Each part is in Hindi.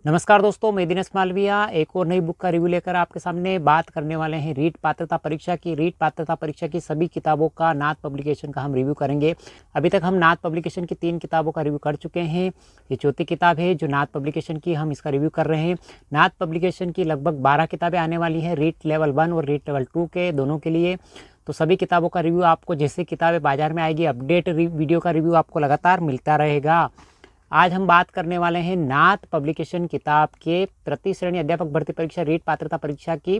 नमस्कार दोस्तों, मैं दिनेश मालविया एक और नई बुक का रिव्यू लेकर आपके सामने बात करने वाले हैं। रीट पात्रता परीक्षा की सभी किताबों का नाथ पब्लिकेशन का हम रिव्यू करेंगे। अभी तक हम नाथ पब्लिकेशन की 3 किताबों का रिव्यू कर चुके हैं। ये चौथी किताब है जो नाथ पब्लिकेशन की हम इसका रिव्यू कर रहे हैं। नाथ पब्लिकेशन की लगभग 12 किताबें आने वाली हैं, रीट लेवल 1 और रीट लेवल 2 के दोनों के लिए। तो सभी किताबों का रिव्यू आपको जैसे किताबें बाजार में आएगी, अपडेट वीडियो का रिव्यू आपको लगातार मिलता रहेगा। आज हम बात करने वाले हैं नाथ पब्लिकेशन किताब के तृतीय श्रेणी अध्यापक भर्ती परीक्षा रीट पात्रता परीक्षा की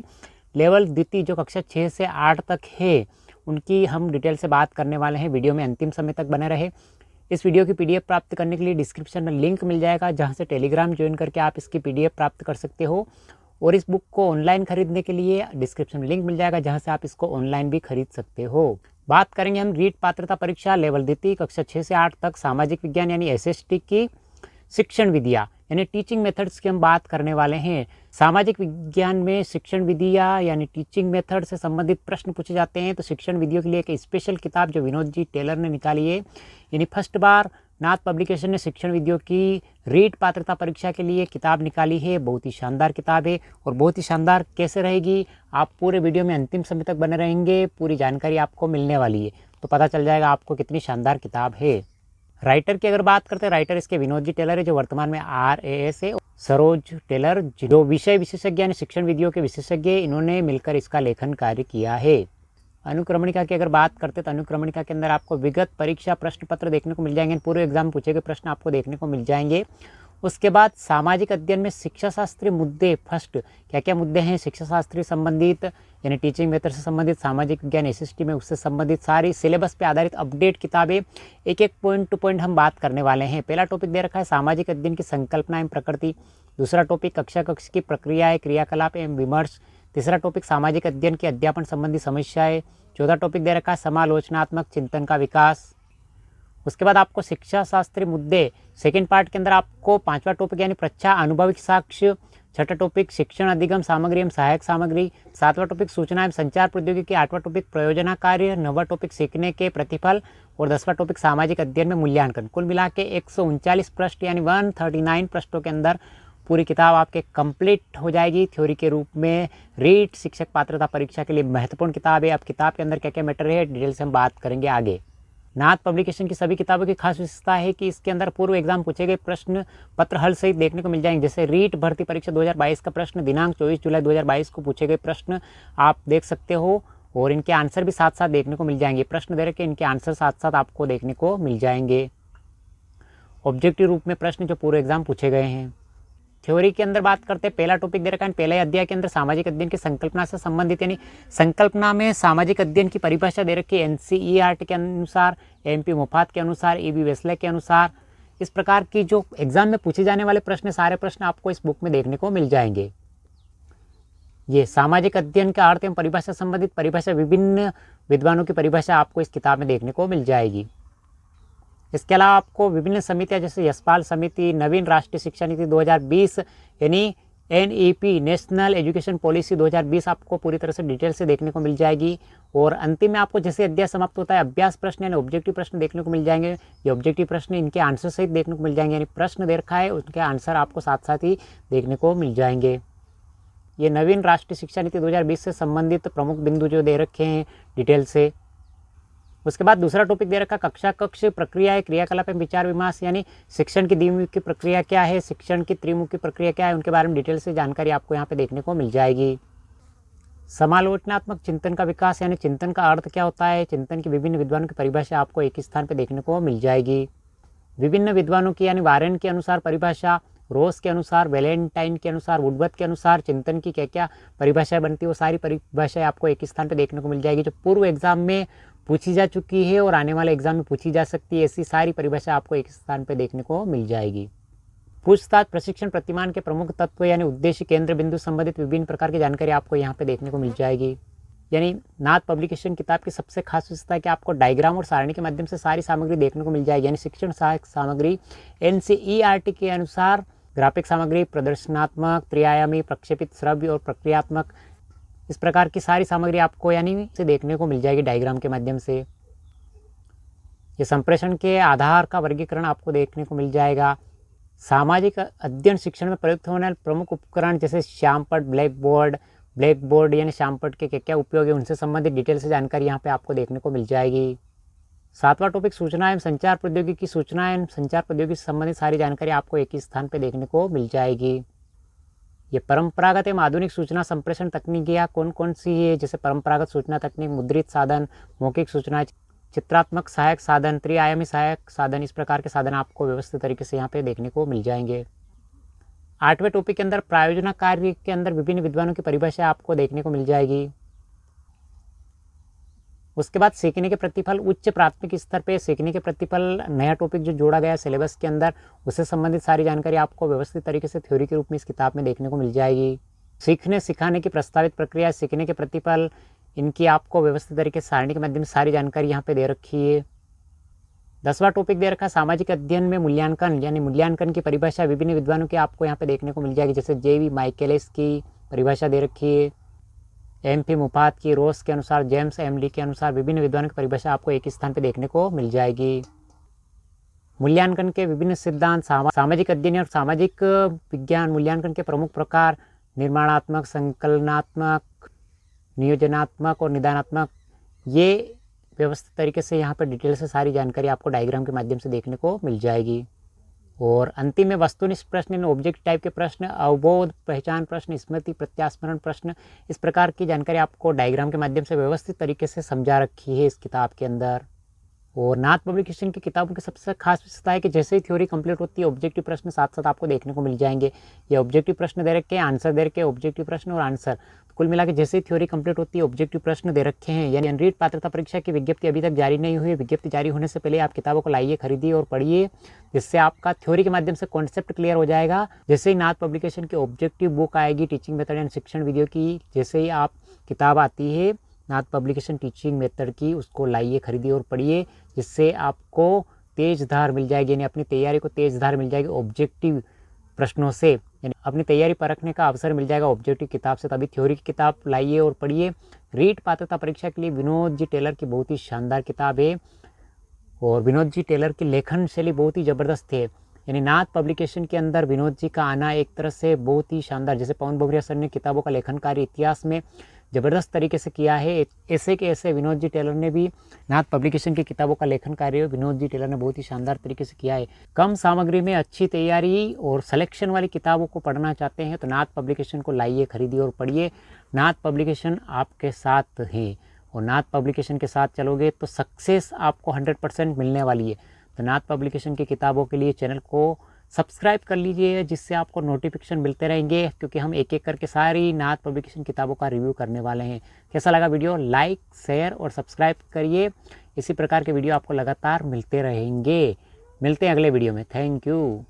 लेवल द्वितीय जो कक्षा 6 से 8 तक है, उनकी हम डिटेल से बात करने वाले हैं। वीडियो में अंतिम समय तक बने रहे। इस वीडियो की पीडीएफ प्राप्त करने के लिए डिस्क्रिप्शन में लिंक मिल जाएगा, जहां से टेलीग्राम ज्वाइन करके आप इसकी पीडीएफ प्राप्त कर सकते हो। और इस बुक को ऑनलाइन खरीदने के लिए डिस्क्रिप्शन में लिंक मिल जाएगा, जहां से आप इसको ऑनलाइन भी खरीद सकते हो। बात करेंगे हम रीट पात्रता परीक्षा लेवल द्वितीय कक्षा 6 से 8 तक सामाजिक विज्ञान यानी एसएसटी की शिक्षण विधियाँ यानी टीचिंग मेथड्स की हम बात करने वाले हैं। सामाजिक विज्ञान में शिक्षण विधियाँ यानी टीचिंग मेथड से संबंधित प्रश्न पूछे जाते हैं। तो शिक्षण विधियों के लिए एक स्पेशल किताब जो विनोद जी टेलर ने निकाली है, यानी फर्स्ट बार नाथ पब्लिकेशन ने शिक्षण विधियों की रीट पात्रता परीक्षा के लिए किताब निकाली है। बहुत ही शानदार किताब है। और बहुत ही शानदार कैसे रहेगी, आप पूरे वीडियो में अंतिम समय तक बने रहेंगे, पूरी जानकारी आपको मिलने वाली है, तो पता चल जाएगा आपको कितनी शानदार किताब है। राइटर की अगर बात करते हैं, राइटर इसके विनोद जी टेलर है, जो वर्तमान में RAS है। सरोज टेलर जो विषय विशेषज्ञ यानी शिक्षण विधियों के विशेषज्ञ, इन्होंने मिलकर इसका लेखन कार्य किया है। अनुक्रमणिका की अगर बात करते हैं तो अनुक्रमणिका के अंदर आपको विगत परीक्षा प्रश्न पत्र देखने को मिल जाएंगे। पूरे एग्जाम में पूछे गए प्रश्न आपको देखने को मिल जाएंगे। उसके बाद सामाजिक अध्ययन में शिक्षा शास्त्रीय मुद्दे, फर्स्ट क्या क्या मुद्दे हैं शिक्षा शास्त्री संबंधित यानी टीचिंग मेथड से संबंधित, सामाजिक विज्ञान एसएसटी में उससे संबंधित सारी सिलेबस पे आधारित अपडेट किताबें, एक एक पॉइंट टू पॉइंट हम बात करने वाले हैं। पहला टॉपिक दे रखा है सामाजिक अध्ययन की संकल्पना एवं प्रकृति। दूसरा टॉपिक कक्षा कक्ष की प्रक्रियाएं, क्रियाकलाप एवं विमर्श। तीसरा टॉपिक सामाजिक अध्ययन की अध्यापन संबंधी समस्याएं। चौथा टॉपिक दे रखा है समालोचनात्मक चिंतन का विकास। उसके बाद आपको शिक्षा शास्त्री मुद्दे सेकेंड पार्ट के अंदर आपको 5वां टॉपिक यानी प्रच्छा अनुभविक साक्ष्य। छठा टॉपिक शिक्षण अधिगम सामग्री एवं सहायक सामग्री। 7वां टॉपिक सूचना एवं संचार प्रौद्योगिकी। 8वां टॉपिक प्रयोजना कार्य। 9वां टॉपिक सीखने के प्रतिफल। और 10वां टॉपिक सामाजिक अध्ययन में मूल्यांकन। कुल मिला के 139 पृष्ठ यानी 139 पृष्ठों के अंदर पूरी किताब आपके कंप्लीट हो जाएगी थ्योरी के रूप में। रीट शिक्षक पात्रता परीक्षा के लिए महत्वपूर्ण किताब है। अब किताब के अंदर क्या क्या मैटर है डिटेल से हम बात करेंगे आगे। नाथ पब्लिकेशन की सभी किताबों की खास विशेषता है कि इसके अंदर पूर्व एग्जाम पूछे गए प्रश्न पत्र हल सहित देखने को मिल जाएंगे। जैसे रीट भर्ती परीक्षा 2022 का प्रश्न दिनांक 24 जुलाई 2022 को पूछे गए प्रश्न आप देख सकते हो, और इनके आंसर भी साथ साथ देखने को मिल जाएंगे। प्रश्न दे रखे इनके आंसर साथ साथ आपको देखने को मिल जाएंगे। ऑब्जेक्टिव रूप में प्रश्न जो पूरे एग्जाम पूछे गए हैं। थ्योरी के अंदर बात करते हैं, पहला टॉपिक दे रखा है पहले अध्याय के अंदर सामाजिक अध्ययन की संकल्पना से संबंधित, यानी संकल्पना में सामाजिक अध्ययन की परिभाषा दे रखी है NCERT के अनुसार, MP मुफात के अनुसार, EB वेस्ले के अनुसार। इस प्रकार की जो एग्जाम में पूछे जाने वाले प्रश्न, सारे प्रश्न आपको इस बुक में देखने को मिल जाएंगे। ये सामाजिक अध्ययन का अर्थ एवं परिभाषा संबंधित परिभाषा, विभिन्न विद्वानों की परिभाषा आपको इस किताब में देखने को मिल जाएगी। इसके अलावा आपको विभिन्न समितियां जैसे यशपाल समिति, नवीन राष्ट्रीय शिक्षा नीति 2020 यानी NEP नेशनल एजुकेशन पॉलिसी 2020 आपको पूरी तरह से डिटेल से देखने को मिल जाएगी। और अंतिम में आपको जैसे अध्याय समाप्त होता है अभ्यास प्रश्न यानी ऑब्जेक्टिव प्रश्न देखने को मिल जाएंगे। ये ऑब्जेक्टिव प्रश्न इनके आंसर सहित देखने को मिल जाएंगे, यानी प्रश्न दे रखा है उनके आंसर आपको साथ साथ ही देखने को मिल जाएंगे। ये नवीन राष्ट्रीय शिक्षा नीति 2020 से संबंधित प्रमुख बिंदु जो दे रखे हैं डिटेल से। उसके बाद दूसरा टॉपिक दे रखा कक्षा कक्ष प्रक्रिया क्रियाकलाप एवं विचार विमर्श, यानी शिक्षण की द्विमुखी प्रक्रिया क्या है, शिक्षण की त्रिमुखी प्रक्रिया क्या है, उनके बारे में डिटेल से जानकारी आपको यहाँ पे देखने को मिल जाएगी। समालोचनात्मक चिंतन का विकास, यानी चिंतन का अर्थ क्या होता है, चिंतन की विभिन्न विद्वानों की परिभाषा आपको एक ही स्थान पर देखने को मिल जाएगी। विभिन्न विद्वानों की यानी वारेन के अनुसार परिभाषा, रोस के अनुसार, वैलेंटाइन के अनुसार, वुडवर्थ के अनुसार चिंतन की क्या क्या परिभाषाएं बनती है, वो सारी परिभाषाएं आपको एक ही स्थान पर देखने को मिल जाएगी, जो पूर्व एग्जाम में पूछी जा चुकी है और आने वाले एग्जाम में पूछी जा सकती है। ऐसी सारी परिभाषा आपको एक स्थान पर देखने को मिल जाएगी। पूछताछ प्रशिक्षण प्रतिमान के प्रमुख तत्व यानी उद्देश्य केंद्र बिंदु संबंधित विभिन्न प्रकार की जानकारी आपको यहाँ पे देखने को मिल जाएगी। यानी नाथ पब्लिकेशन किताब की सबसे खास विशेषता है कि आपको डायग्राम और सारणी के माध्यम से सारी सामग्री देखने को मिल जाएगी। यानी शिक्षण सहायक सामग्री NCERT के अनुसार ग्राफिक सामग्री, प्रदर्शनात्मक, त्रिआयामी, प्रक्षेपित, श्रव्य और प्रक्रियात्मक, इस प्रकार की सारी सामग्री आपको यानी से देखने को मिल जाएगी डायग्राम के माध्यम से। ये संप्रेषण के आधार का वर्गीकरण आपको देखने को मिल जाएगा। सामाजिक अध्ययन शिक्षण में प्रयुक्त होने वाले प्रमुख उपकरण जैसे श्यामपट्ट, ब्लैक बोर्ड यानी श्यामपट्ट के क्या उपयोग है उनसे संबंधित डिटेल से जानकारी यहाँ पे आपको देखने को मिल जाएगी। 7वां टॉपिक सूचना एवं संचार प्रौद्योगिकी। सूचना एवं संचार प्रौद्योगिकी से संबंधित सारी जानकारी आपको एक ही स्थान पे देखने को मिल जाएगी। ये परंपरागत एवं आधुनिक सूचना संप्रेषण तकनीकियाँ कौन कौन सी है, जैसे परंपरागत सूचना तकनीक, मुद्रित साधन, मौखिक सूचना, चित्रात्मक सहायक साधन, त्रिआयामी सहायक साधन, इस प्रकार के साधन आपको व्यवस्थित तरीके से यहाँ पे देखने को मिल जाएंगे। 8वें टॉपिक के अंदर प्रायोजना कार्य के अंदर विभिन्न विद्वानों की परिभाषा आपको देखने को मिल जाएगी। उसके बाद सीखने के प्रतिफल, उच्च प्राथमिक स्तर पे सीखने के प्रतिफल नया टॉपिक जो जोड़ा गया है सिलेबस के अंदर, उससे संबंधित सारी जानकारी आपको व्यवस्थित तरीके से थ्योरी के रूप में इस किताब में देखने को मिल जाएगी। सीखने सिखाने की प्रस्तावित प्रक्रिया, सीखने के प्रतिफल, इनकी आपको व्यवस्थित तरीके से सारणी के माध्यम से सारी जानकारी यहाँ पे दे रखी है। 10वां टॉपिक दे रखा है सामाजिक अध्ययन में मूल्यांकन, यानी मूल्यांकन की परिभाषा विभिन्न विद्वानों की आपको यहाँ पे देखने को मिल जाएगी, जैसे जेवी माइकेलिस की परिभाषा दे रखी है, एम.पी. मुफात की, रोस के अनुसार, जेम्स एम.डी. के अनुसार विभिन्न विद्वानों की परिभाषा आपको एक स्थान पर देखने को मिल जाएगी। मूल्यांकन के विभिन्न सिद्धांत, सामाजिक अध्ययन और सामाजिक विज्ञान, मूल्यांकन के प्रमुख प्रकार, निर्माणात्मक, संकलनात्मक, नियोजनात्मक और निदानात्मक, ये व्यवस्थित तरीके से यहाँ पर डिटेल से सारी जानकारी आपको डायग्राम के माध्यम से देखने को मिल जाएगी। और अंतिम में वस्तुनिष्ठ प्रश्न, ऑब्जेक्ट टाइप के प्रश्न, अवबोध पहचान प्रश्न, स्मृति प्रत्यास्मरण प्रश्न, इस प्रकार की जानकारी आपको डायग्राम के माध्यम से व्यवस्थित तरीके से समझा रखी है इस किताब के अंदर। और नाथ पब्लिकेशन की किताबों की सबसे खास विशेषता है कि जैसे ही थ्योरी कंप्लीट होती है ऑब्जेक्टिव प्रश्न साथ साथ आपको देखने को मिल जाएंगे। ये ऑब्जेक्टिव प्रश्न दे रखे हैं, आंसर दे रखे हैं, ऑब्जेक्टिव प्रश्न और आंसर, तो कुल मिला के जैसे ही थ्योरी कंप्लीट होती है ऑब्जेक्टिव प्रश्न दे रखे हैं। यानी रीट पात्रता परीक्षा की विज्ञप्ति अभी तक जारी नहीं हुई है। विज्ञप्ति जारी होने से पहले आप किताबों को लाइए, खरीदिए और पढ़िए, जिससे आपका थ्योरी के माध्यम से कॉन्सेप्ट क्लियर हो जाएगा। जैसे ही नाथ पब्लिकेशन की ऑब्जेक्टिव बुक आएगी टीचिंग मेथड एंड शिक्षण वीडियो की, जैसे ही आप किताब आती है नाथ पब्लिकेशन टीचिंग मेथड की, उसको लाइए, खरीदिए और पढ़िए, जिससे आपको तेज धार मिल जाएगी, यानी अपनी तैयारी को तेज धार मिल जाएगी ऑब्जेक्टिव प्रश्नों से, यानी अपनी तैयारी परखने का अवसर मिल जाएगा ऑब्जेक्टिव किताब से। तभी थ्योरी की किताब लाइए और पढ़िए। रीट पात्रता परीक्षा के लिए विनोद जी टेलर की बहुत ही शानदार किताब है, और विनोद जी टेलर की लेखन शैली बहुत ही ज़बरदस्त है। यानी नाथ पब्लिकेशन के अंदर विनोद जी का आना एक तरह से बहुत ही शानदार, जैसे पवन भवरिया सर ने किताबों का लेखन कार्य इतिहास में ज़बरदस्त तरीके से किया है, ऐसे के ऐसे विनोद जी टेलर ने भी नाथ पब्लिकेशन की किताबों का लेखन कार्य विनोद जी टेलर ने बहुत ही शानदार तरीके से किया है। कम सामग्री में अच्छी तैयारी और सिलेक्शन वाली किताबों को पढ़ना चाहते हैं तो नाथ पब्लिकेशन को लाइए, खरीदिए और पढ़िए। नाथ पब्लिकेशन आपके साथ है, और नाथ पब्लिकेशन के साथ चलोगे तो सक्सेस आपको 100% मिलने वाली है। तो नाथ पब्लिकेशन की किताबों के लिए चैनल को सब्सक्राइब कर लीजिए, जिससे आपको नोटिफिकेशन मिलते रहेंगे, क्योंकि हम एक एक करके सारी नाथ पब्लिकेशन किताबों का रिव्यू करने वाले हैं। कैसा लगा वीडियो? लाइक, शेयर और सब्सक्राइब करिए। इसी प्रकार के वीडियो आपको लगातार मिलते रहेंगे। मिलते हैं अगले वीडियो में। Thank you.